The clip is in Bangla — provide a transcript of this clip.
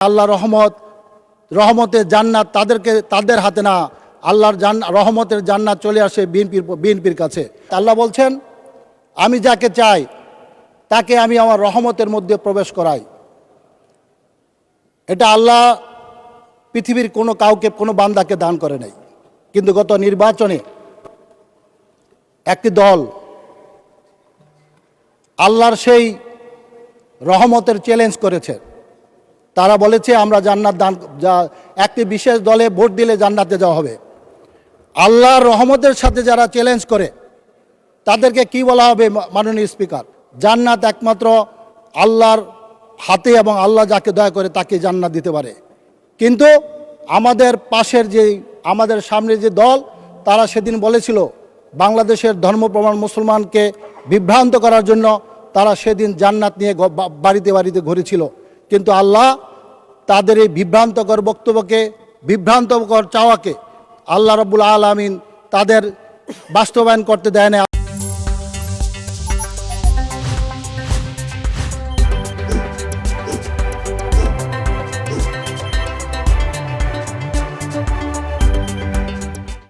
আল্লাহ রহমতের জান্নাত তাদের হাতে না, আল্লাহর রহমতের জান্নাত চলে আসে বিএনপির কাছে। আল্লাহ বলছেন, আমি যাকে চাই তাকে আমি আমার রহমতের মধ্যে প্রবেশ করাই। এটা আল্লাহ পৃথিবীর কোনো বান্দাকে দান করে নাই। কিন্তু গত নির্বাচনে একটি দল আল্লাহর সেই রহমতের চ্যালেঞ্জ করেছে। তারা বলেছে আমরা জান্নাত দান, একটি বিশেষ দলে ভোট দিলে জান্নাতে যাওয়া হবে। আল্লাহর রহমতের সাথে যারা চ্যালেঞ্জ করে তাদেরকে কি বলা হবে মাননীয় স্পিকার? জান্নাত একমাত্র আল্লাহর হাতে এবং আল্লাহ যাকে দয়া করে তাকে জান্নাত দিতে পারে। কিন্তু আমাদের সামনে যে দল, তারা সেদিন বলেছিল বাংলাদেশের ধর্মপ্রধান মুসলমানকে বিভ্রান্ত করার জন্য তারা সেদিন জান্নাত নিয়ে বাড়িতে বাড়িতে ঘুরেছিল। কিন্তু আল্লাহ তাদের এই বিভ্রান্তকর বক্তব্যকে, বিভ্রান্তকর চাওয়াকে আল্লাহ রাব্বুল আলামিন তাদের বাস্তবায়ন করতে দেয় না।